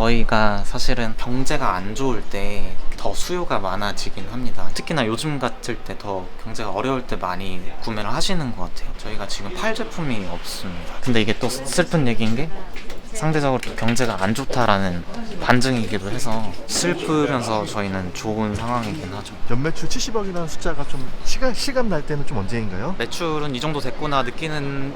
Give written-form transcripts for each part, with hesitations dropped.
저희가 사실은 경제가 안 좋을 때 더 수요가 많아지긴 합니다. 특히나 요즘 같을 때 더 경제가 어려울 때 많이 구매를 하시는 것 같아요. 저희가 지금 팔 제품이 없습니다. 근데 이게 또 슬픈 얘기인 게 상대적으로 경제가 안 좋다라는 반증이기도 해서 슬프면서 저희는 좋은 상황이긴 하죠. 연매출 70억이라는 숫자가 좀 실감 날 때는 좀 언제인가요? 매출은 이 정도 됐구나 느끼는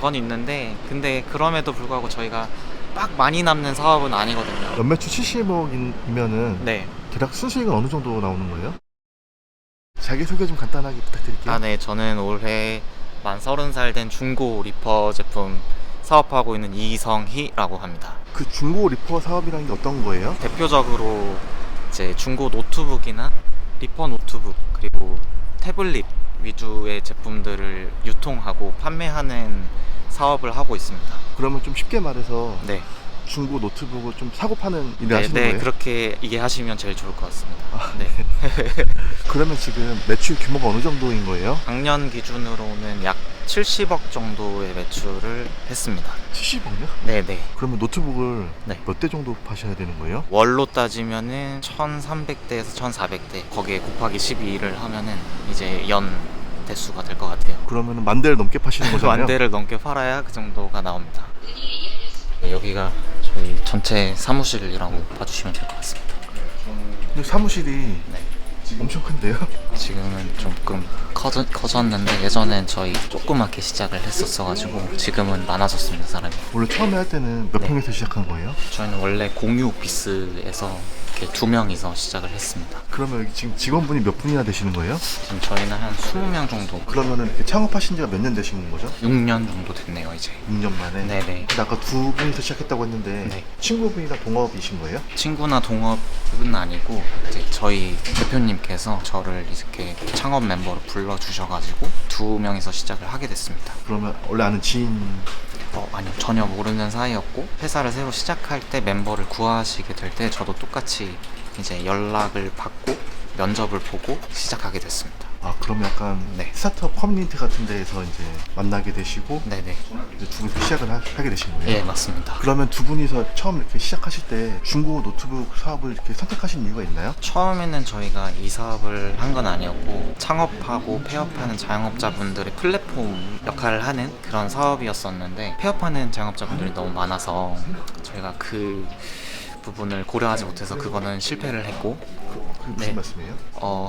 건 있는데, 근데 그럼에도 불구하고 저희가 막 많이 남는 사업은 아니거든요. 연매출 70억이면은 네. 대략 순수익은 어느 정도 나오는 거예요? 자기소개 좀 간단하게 부탁드릴게요. 네. 저는 올해 만 30살 된 중고 리퍼 제품 사업하고 있는 이성희라고 합니다. 그 중고 리퍼 사업이라는 게 어떤 거예요? 대표적으로 이제 중고 노트북이나 리퍼 노트북 그리고 태블릿 위주의 제품들을 유통하고 판매하는 사업을 하고 있습니다. 그러면 좀 쉽게 말해서 네. 중고 노트북을 좀 사고 파는 일을 네, 하시는 네, 거예요? 그렇게 이해하시면 제일 좋을 것 같습니다. 아, 네. 그러면 지금 매출 규모가 어느 정도인 거예요? 작년 기준으로는 약 70억 정도의 매출을 했습니다. 70억이요? 네네. 그러면 노트북을 네. 몇 대 정도 파셔야 되는 거예요? 월로 따지면은 1300대에서 1400대, 거기에 곱하기 12를 하면은 이제 연 대수가 될 것 같아요. 그러면 만 대를 넘게 파시는 거잖아요? 만 대를 넘게 팔아야 그 정도가 나옵니다. 네, 여기가 저희 전체 사무실이라고 봐주시면 될 것 같습니다. 근데 사무실이 네. 엄청 큰데요? 지금은 조금 커졌는데 예전엔 저희 조그맣게 시작을 했었어가지고 지금은 많아졌습니다, 사람이. 원래 처음에 할 때는 몇 네. 평에서 시작한 거예요? 저희는 원래 공유 오피스에서 이렇게 2명이서 시작을 했습니다. 그러면 여기 지금 직원분이 몇 분이나 되시는 거예요? 지금 저희는 한 20명 정도, 그러면은 이렇게 창업하신 지가 몇 년 되신 거죠? 6년 정도 됐네요, 이제. 6년 만에? 네네. 근데 아까 두 분이서 시작했다고 했는데 네. 친구분이랑 동업이신 거예요? 친구나 동업은 아니고 이제 저희 대표님께서 저를 이렇게 창업 멤버로 불러주셔가지고 2명이서 시작을 하게 됐습니다. 그러면 원래 아는 지인 아니요, 전혀 모르는 사이였고 회사를 새로 시작할 때 멤버를 구하시게 될 때 저도 똑같이 이제 연락을 받고 면접을 보고 시작하게 됐습니다. 아 그럼 약간 네. 스타트업 커뮤니티 같은 데에서 이제 만나게 되시고 네네. 이제 두 분이서 시작을 하게 되신 거예요? 예, 맞습니다. 그러면 두 분이서 처음 이렇게 시작하실 때 중고 노트북 사업을 이렇게 선택하신 이유가 있나요? 처음에는 저희가 이 사업을 한 건 아니었고 창업하고 폐업하는 자영업자분들의 플랫폼 역할을 하는 그런 사업이었었는데, 폐업하는 자영업자분들이 너무 많아서 저희가 그 부분을 고려하지 못해서 그거는 실패를 했고, 무슨 말씀이에요?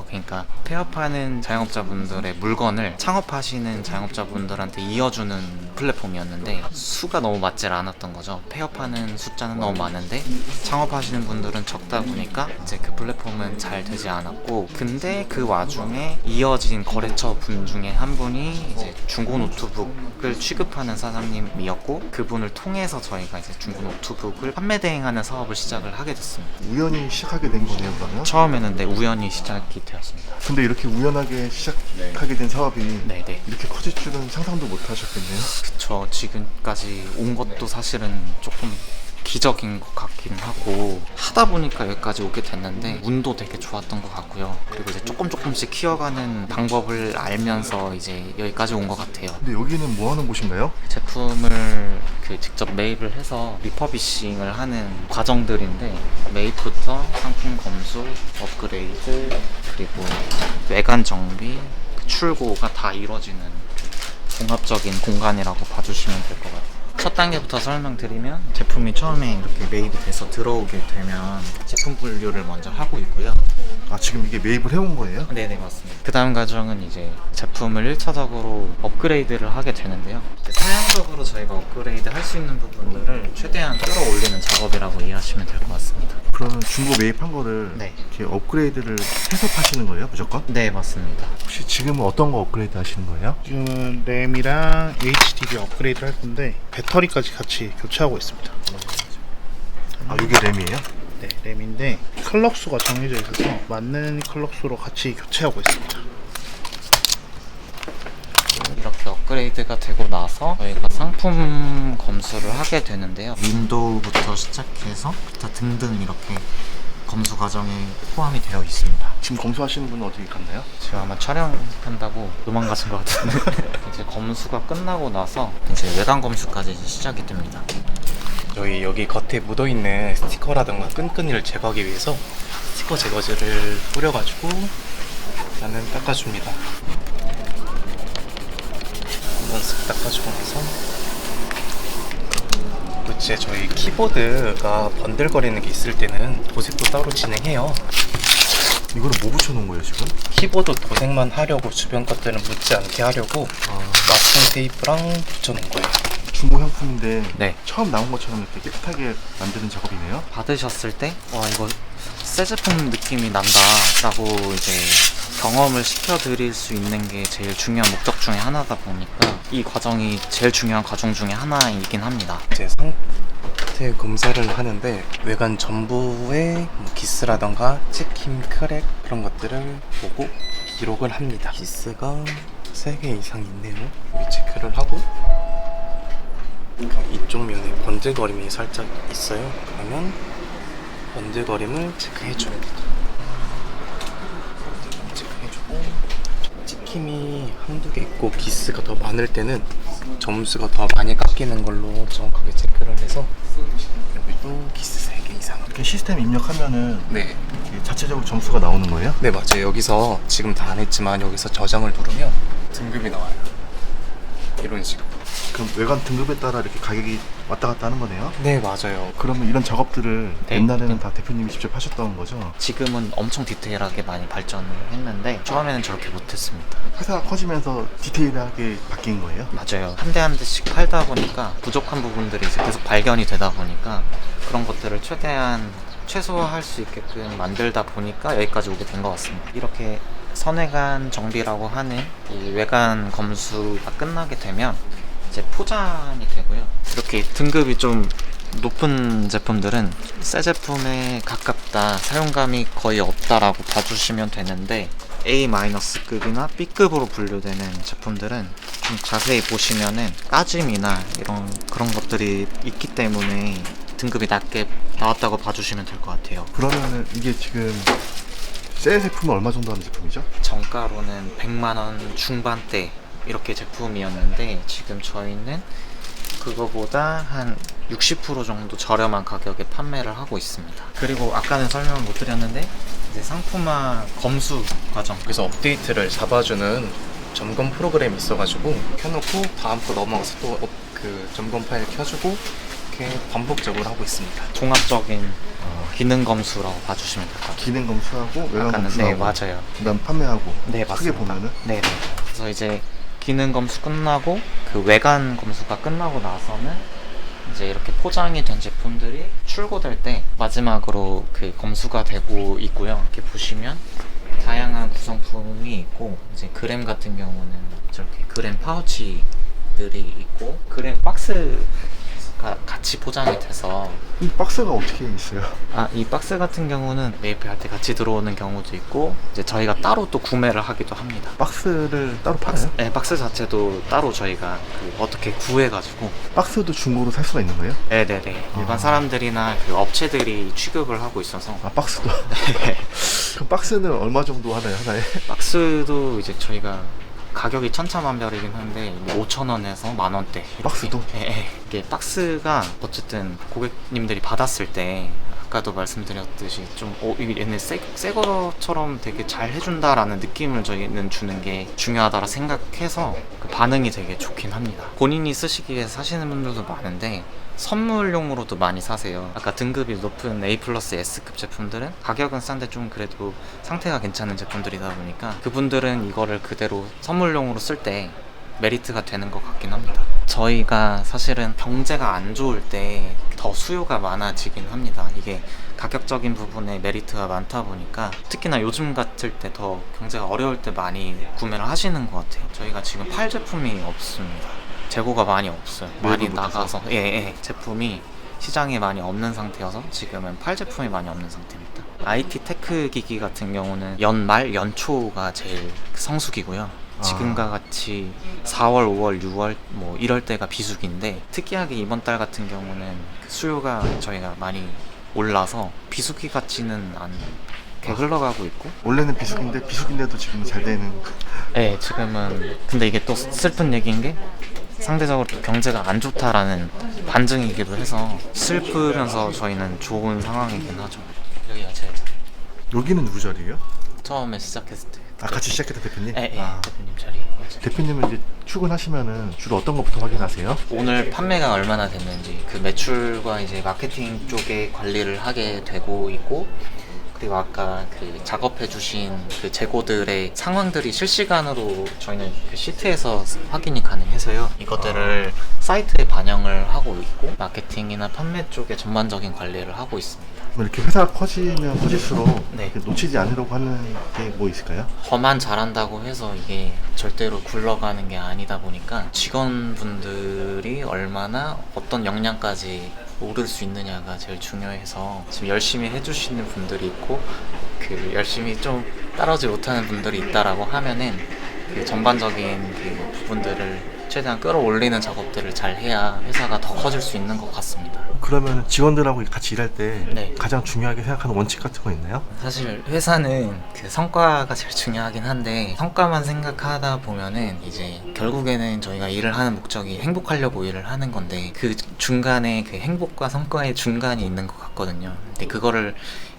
그러니까 폐업하는 자영업자분들의 물건을 창업하시는 자영업자분들한테 이어주는 플랫폼이었는데 수가 너무 맞질 않았던 거죠. 폐업하는 숫자는 너무 많은데 창업하시는 분들은 적다 보니까 이제 그 플랫폼은 잘 되지 않았고, 근데 그 와중에 이어진 거래처 분 중에 한 분이 이제 중고 노트북을 취급하는 사장님이었고, 그분을 통해서 저희가 이제 중고 노트북을 판매 대행하는 사업을 시작을 하게 됐습니다. 우연히 시작하게 된 거네요 그러면? 처음에는 네, 우연히 시작이 되었습니다. 근데 이렇게 우연하게 시작하게 된 사업이 네네. 이렇게 커질 줄은 상상도 못 하셨겠네요? 그쵸. 지금까지 온 것도 사실은 조금 기적인 것 같긴 하고, 하다 보니까 여기까지 오게 됐는데 운도 되게 좋았던 것 같고요. 그리고 이제 조금씩 키워가는 방법을 알면서 이제 여기까지 온 것 같아요. 근데 여기는 뭐 하는 곳인가요? 제품을 직접 매입을 해서 리퍼비싱을 하는 과정들인데, 매입부터 상품 검수, 업그레이드, 그리고 외관 정비, 출고가 다 이루어지는 종합적인 공간이라고 봐주시면 될 것 같아요. 첫 단계부터 설명드리면, 제품이 처음에 이렇게 매입이 돼서 들어오게 되면 제품 분류를 먼저 하고 있고요. 아 지금 이게 매입을 해온 거예요? 네네, 맞습니다. 그 다음 과정은 이제 제품을 1차적으로 업그레이드를 하게 되는데요. 사양적으로 저희가 업그레이드 할 수 있는 부분들을 최대한 끌어올리는 작업이라고 이해하시면 될 것 같습니다. 그러면 중고 매입한 거를 네. 이렇게 업그레이드를 해서 파시는 거예요 무조건? 네, 맞습니다. 혹시 지금은 어떤 거 업그레이드 하시는 거예요? 지금은 램이랑 HDD 업그레이드를 할 건데 배터리까지 같이 교체하고 있습니다. 아 이게 램이에요? 네, 램인데 클럭수가 정해져 있어서 맞는 클럭수로 같이 교체하고 있습니다. 이렇게 업그레이드가 되고 나서 저희가 상품 검수를 하게 되는데요. 윈도우부터 시작해서 기타 등등 이렇게 검수 과정에 포함이 되어 있습니다. 지금 검수하시는 분은 어디 갔나요? 지금 아마 촬영한다고 도망가신 것 같은데 이제 검수가 끝나고 나서 이제 외관 검수까지 이제 시작이 됩니다. 저희 여기 겉에 묻어있는 스티커라든가 끈끈이를 제거하기 위해서 스티커 제거제를 뿌려가지고 일단은 닦아줍니다. 한번 쓱 닦아주고 나서 이제 저희 키보드가 번들거리는 게 있을 때는 도색도 따로 진행해요. 이거는 뭐 붙여놓은 거예요 지금? 키보드 도색만 하려고 주변 것들은 묻지 않게 하려고 마스킹 테이프랑 붙여놓은 거예요. 중고 상품인데 네. 처음 나온 것처럼 이렇게 깨끗하게 만드는 작업이네요. 받으셨을 때 와 이거 새 제품 느낌이 난다 라고 이제 경험을 시켜드릴 수 있는 게 제일 중요한 목적 중에 하나다 보니까 이 과정이 제일 중요한 과정 중에 하나이긴 합니다. 이제 상태 검사를 하는데 외관 전부의 뭐 기스라던가 찍힘, 크랙 그런 것들을 보고 기록을 합니다. 기스가 3개 이상 있네요. 여기 체크를 하고 이쪽 면에 번들거림이 살짝 있어요. 그러면 번들거림을 체크해줍니다. 체크해주고 찍힘이 한두 개 있고 기스가 더 많을 때는 점수가 더 많이 깎이는 걸로 정확하게 체크를 해서 여기도 기스 3개 이상. 이렇게 시스템 입력하면은 네. 이게 자체적으로 점수가 나오는 거예요? 네 맞아요. 여기서 지금 다 안 했지만 여기서 저장을 누르면 등급이 나와요. 이런 식으로. 그럼 외관 등급에 따라 이렇게 가격이 왔다 갔다 하는 거네요? 네 맞아요. 그러면 이런 작업들을 네. 옛날에는 다 대표님이 직접 하셨던 거죠? 지금은 엄청 디테일하게 많이 발전을 했는데 처음에는 저렇게 못했습니다. 회사가 커지면서 디테일하게 바뀐 거예요? 맞아요. 한 대 한 대씩 팔다 보니까 부족한 부분들이 이제 계속 발견이 되다 보니까 그런 것들을 최대한 최소화할 수 있게끔 만들다 보니까 여기까지 오게 된 것 같습니다. 이렇게 선외관 정비라고 하는 이 외관 검수가 끝나게 되면 이제 포장이 되고요. 이렇게 등급이 좀 높은 제품들은 새 제품에 가깝다, 사용감이 거의 없다라고 봐주시면 되는데 A-급이나 B급으로 분류되는 제품들은 좀 자세히 보시면은 까짐이나 이런 그런 것들이 있기 때문에 등급이 낮게 나왔다고 봐주시면 될 것 같아요. 그러면은 이게 지금 새 제품은 얼마 정도 하는 제품이죠? 정가로는 100만원 중반대 이렇게 제품이었는데 지금 저희는 그거보다 한 60% 정도 저렴한 가격에 판매를 하고 있습니다. 그리고 아까는 설명을 못 드렸는데 이제 상품화 검수 과정, 그래서 업데이트를 잡아주는 점검 프로그램이 있어가지고 켜놓고 다음 거 넘어가서 또 그 점검 파일 켜주고 이렇게 반복적으로 하고 있습니다. 종합적인 기능 검수라고 봐주시면 될 것 같아요. 기능 검수하고 외관 아까는 검수하고 네 맞아요. 그다음 판매하고 네 크게 맞습니다. 보면은 네. 그래서 이제 기능 검수 끝나고 그 외관 검수가 끝나고 나서는 이제 이렇게 포장이 된 제품들이 출고될 때 마지막으로 그 검수가 되고 있고요. 이렇게 보시면 다양한 구성품이 있고 이제 그램 같은 경우는 저렇게 그램 파우치들이 있고 그램 박스가 같이 포장이 돼서 이 박스가 어떻게 있어요? 이 박스 같은 경우는 매입할 때 같이 들어오는 경우도 있고 이제 저희가 따로 또 구매를 하기도 합니다. 박스를 따로 팔아요? 네, 박스 자체도 따로 저희가 어떻게 구해가지고 박스도 중고로 살 수가 있는 거예요? 네네네 일반 사람들이나 그 업체들이 취급을 하고 있어서 아 박스도? 그럼 박스는 얼마 정도 하나요 하나에? 박스도 이제 저희가 가격이 천차만별이긴 한데 5,000원에서 만원대 박스도? 이게 박스가 어쨌든 고객님들이 받았을 때 아까도 말씀드렸듯이 좀 이게 얘네 새 거처럼 되게 잘 해준다라는 느낌을 저희는 주는 게 중요하다라 생각해서 그 반응이 되게 좋긴 합니다. 본인이 쓰시기 위해서 사시는 분들도 많은데 선물용으로도 많이 사세요. 아까 등급이 높은 A 플러스 S급 제품들은 가격은 싼데 좀 그래도 상태가 괜찮은 제품들이다 보니까 그분들은 이거를 그대로 선물용으로 쓸 때 메리트가 되는 것 같긴 합니다. 저희가 사실은 경제가 안 좋을 때 더 수요가 많아지긴 합니다. 이게 가격적인 부분에 메리트가 많다 보니까 특히나 요즘 같을 때 더 경제가 어려울 때 많이 구매를 하시는 것 같아요. 저희가 지금 팔 제품이 없습니다. 재고가 많이 없어요. 많이 나가서 제품이 시장에 많이 없는 상태여서 지금은 팔 제품이 많이 없는 상태입니다. IT 테크 기기 같은 경우는 연말, 연초가 제일 성수기고요. 지금과 같이 4월, 5월, 6월 뭐 이럴 때가 비수기인데 특이하게 이번 달 같은 경우는 수요가 저희가 많이 올라서 비수기 같지는 않게 흘러가고 있고 원래는 비수기인데 비수기인데도 지금 잘 되는 네 지금은 근데 이게 또 슬픈 얘기인 게 상대적으로 경제가 안 좋다라는 반증이기도 해서 슬프면서 저희는 좋은 상황이긴 하죠. 여기가 제 여기는 누구 자리예요? 처음에 시작했을 때. 아, 같이 시작했던 대표님? 네, 아, 대표님 자리. 대표님은 이제 출근하시면은 주로 어떤 것부터 확인하세요? 오늘 판매가 얼마나 됐는지 그 매출과 이제 마케팅 쪽에 관리를 하게 되고 있고, 그리고 아까 그 작업해주신 그 재고들의 상황들이 실시간으로 저희는 그 시트에서 확인이 가능해서요. 이것들을 사이트에 반영을 하고 있고, 마케팅이나 판매 쪽에 전반적인 관리를 하고 있습니다. 이렇게 회사가 커지면 커질수록 네. 이렇게 놓치지 않으려고 하는 게 뭐 있을까요? 저만 잘한다고 해서 이게 절대로 굴러가는 게 아니다 보니까 직원분들이 얼마나 어떤 역량까지 오를 수 있느냐가 제일 중요해서 지금 열심히 해주시는 분들이 있고, 그 열심히 좀 따라오지 못하는 분들이 있다라고 하면은 그 전반적인 그 부분들을 최대한 끌어올리는 작업들을 잘 해야 회사가 더 커질 수 있는 것 같습니다. 그러면 직원들하고 같이 일할 때 네. 가장 중요하게 생각하는 원칙 같은 거 있나요? 사실 회사는 그 성과가 제일 중요하긴 한데, 성과만 생각하다 보면은 이제 결국에는 저희가 일을 하는 목적이 행복하려고 일을 하는 건데, 그 중간에 그 행복과 성과의 중간이 있는 것 같거든요. 근데 그거를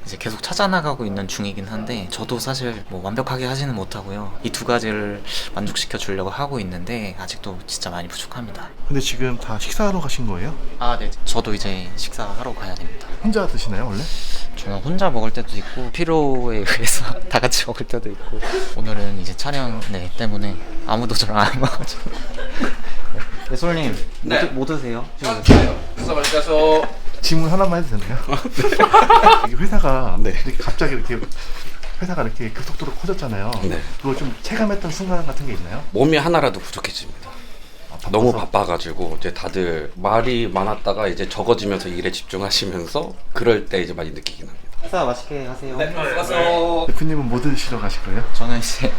이제 계속 찾아나가고 있는 중이긴 한데, 저도 사실 뭐 완벽하게 하지는 못하고요. 이 두 가지를 만족시켜 주려고 하고 있는데 아직도 진짜 많이 부족합니다. 근데 지금 다 식사하러 가신 거예요? 아, 네. 저도 이제 식사하러 가야 됩니다. 혼자 드시나요 원래? 저는 혼자 먹을 때도 있고 필요에 의해서 다 같이 먹을 때도 있고, 오늘은 이제 촬영 때문에 아무도 저를 안 먹어가지고. 네, 솔님 뭐 드세요? 질문 하나만 해도 되나요? 이게 회사가 이렇게 갑자기 이렇게 회사가 이렇게 급속도로 커졌잖아요. 네. 그걸 좀 체감했던 순간 같은 게 있나요? 몸이 하나라도 부족해집니다. 바빠서? 너무 바빠가지고 이제 다들 말이 많았다가 이제 적어지면서 일에 집중하시면서 그럴 때 이제 많이 느끼긴 합니다. 식사 맛있게 하세요. 대표님은 뭐 드시러 가실 거예요? 저는 이제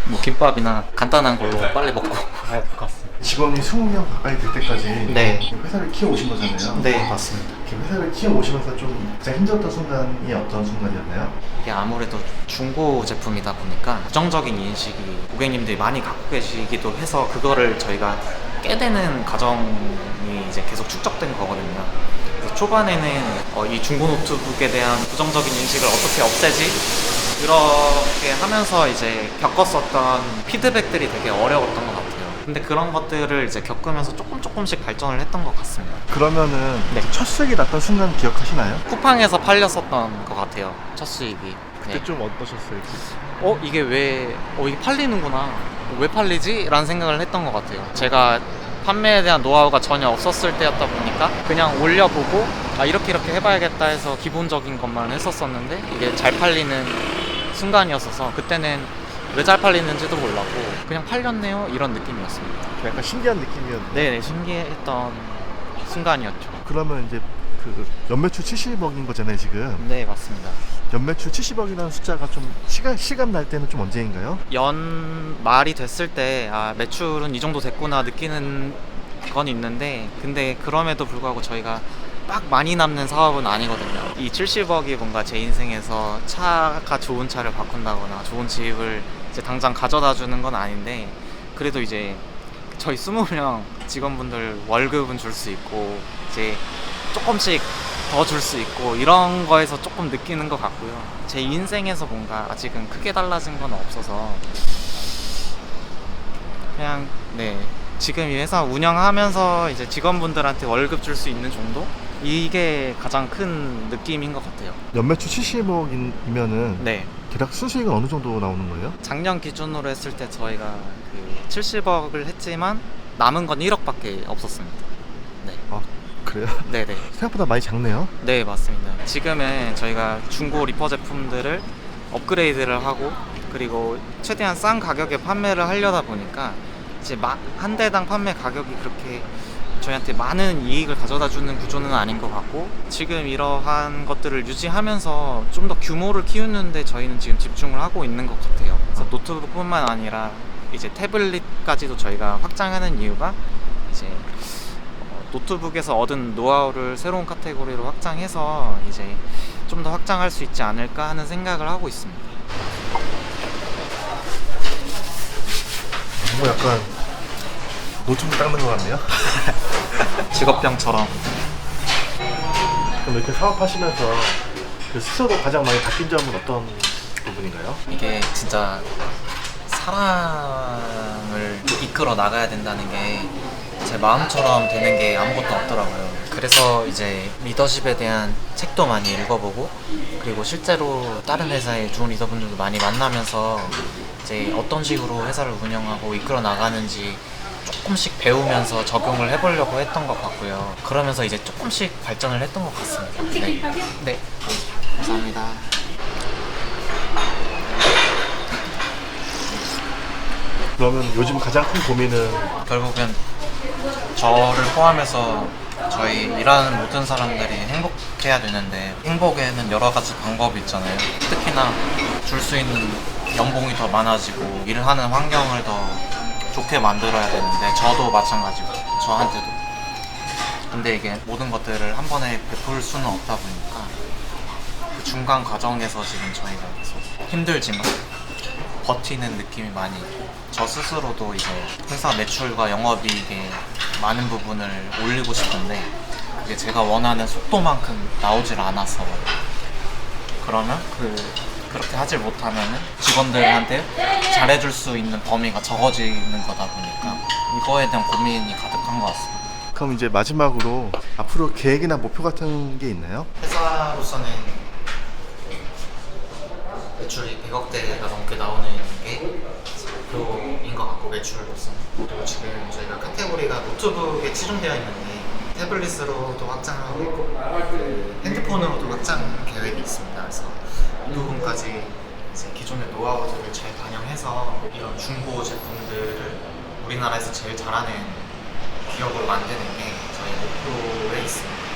뭐 김밥이나 간단한 걸로 빨리 먹고 가야 될 것 같습니다. 직원이 20명 가까이 될 때까지 네. 회사를 키워오신 거잖아요. 네, 맞습니다. 이렇게 회사를 키워오시면서 좀 가장 힘들었던 순간이 어떤 순간이었나요? 이게 아무래도 중고 제품이다 보니까 부정적인 인식이 고객님들이 많이 갖고 계시기도 해서, 그거를 저희가 깨대는 과정이 이제 계속 축적된 거거든요. 그래서 초반에는 이 중고 노트북에 대한 부정적인 인식을 어떻게 없애지? 그렇게 하면서 이제 겪었었던 피드백들이 되게 어려웠던 것 같아요. 근데 그런 것들을 이제 겪으면서 조금씩 발전을 했던 것 같습니다. 그러면은 네. 첫 수익이 났던 순간 기억하시나요? 쿠팡에서 팔렸었던 것 같아요. 첫 수익이. 그때 네. 좀 어떠셨어요? 이게 이게 팔리는구나. 왜 팔리지? 라는 생각을 했던 것 같아요. 제가 판매에 대한 노하우가 전혀 없었을 때였다 보니까 그냥 올려보고 이렇게 해봐야겠다 해서 기본적인 것만 했었었는데, 이게 잘 팔리는 순간이었어서 그때는 왜 잘 팔리는지도 몰랐고 그냥 팔렸네요 이런 느낌이었습니다. 약간 신기한 느낌이었는데. 네네, 신기했던 순간이었죠. 그러면 이제 그 연매출 70억인 거잖아요 지금. 네, 맞습니다. 연매출 70억이라는 숫자가 좀 실감 날 때는 좀 언제인가요? 연말이 됐을 때 매출은 이 정도 됐구나 느끼는 건 있는데, 근데 그럼에도 불구하고 저희가 막 많이 남는 사업은 아니거든요. 이 70억이 뭔가 제 인생에서 차가 좋은 차를 바꾼다거나 좋은 집을 이제 당장 가져다 주는 건 아닌데, 그래도 이제 저희 20명 직원분들 월급은 줄 수 있고 이제 조금씩 더 줄 수 있고 이런 거에서 조금 느끼는 것 같고요. 제 인생에서 뭔가 아직은 크게 달라진 건 없어서 그냥 지금 이 회사 운영하면서 이제 직원분들한테 월급 줄 수 있는 정도? 이게 가장 큰 느낌인 것 같아요. 연매출 70억이면은 네. 대략 순수익은 어느 정도 나오는 거예요? 작년 기준으로 했을 때 저희가 그 70억을 했지만 남은 건 1억밖에 없었습니다. 네. 그래요? 네네. 생각보다 많이 작네요. 네, 맞습니다. 지금은 저희가 중고 리퍼 제품들을 업그레이드를 하고, 그리고 최대한 싼 가격에 판매를 하려다 보니까 이제 한 대당 판매 가격이 그렇게 저희한테 많은 이익을 가져다 주는 구조는 아닌 것 같고, 지금 이러한 것들을 유지하면서 좀 더 규모를 키우는데 저희는 지금 집중을 하고 있는 것 같아요. 그래서 노트북뿐만 아니라 이제 태블릿까지도 저희가 확장하는 이유가 이제 노트북에서 얻은 노하우를 새로운 카테고리로 확장해서 이제 좀 더 확장할 수 있지 않을까 하는 생각을 하고 있습니다. 뭔가 약간 노트북 닦는 것 같네요. 직업병처럼. 그럼 이렇게 사업하시면서 그 스스로 가장 많이 바뀐 점은 어떤 부분인가요? 이게 진짜 사람을 이끌어 나가야 된다는 게 제 마음처럼 되는 게 아무것도 없더라고요. 그래서 이제 리더십에 대한 책도 많이 읽어보고, 그리고 실제로 다른 회사의 좋은 리더분들도 많이 만나면서 이제 어떤 식으로 회사를 운영하고 이끌어 나가는지 조금씩 배우면서 적용을 해보려고 했던 것 같고요. 그러면서 이제 조금씩 발전을 했던 것 같습니다. 네, 네. 감사합니다. 그러면 요즘 가장 큰 고민은 결국은 저를 포함해서 저희 일하는 모든 사람들이 행복해야 되는데, 행복에는 여러 가지 방법이 있잖아요. 특히나 줄 수 있는 연봉이 더 많아지고 일을 하는 환경을 더 좋게 만들어야 되는데, 저도 마찬가지고 저한테도. 근데 이게 모든 것들을 한 번에 베풀 수는 없다 보니까 그 중간 과정에서 지금 저희가 계속 힘들지만 버티는 느낌이 많이 있고, 저 스스로도 이제 회사 매출과 영업이익의 많은 부분을 올리고 싶은데 그게 제가 원하는 속도만큼 나오질 않아서, 그러면 그렇게 하질 못하면은 직원들한테 잘해줄 수 있는 범위가 적어지는 거다 보니까 이거에 대한 고민이 가득한 것 같습니다. 그럼 이제 마지막으로 앞으로 계획이나 목표 같은 게 있나요? 회사로서는 매출이 100억대가 넘게 나오는 게 목표인 것 같고, 매출로서는. 그리고 지금 저희가 카테고리가 노트북에 치중되어 있는데 태블릿으로도 확장하고 있고 그 핸드폰으로도 확장 계획이 있습니다. 그래서 이 부분까지 이제 기존의 노하우들을 잘 반영해서 이런 중고 제품들을 우리나라에서 제일 잘하는 기업으로 만드는 게 저희 목표에 있습니다.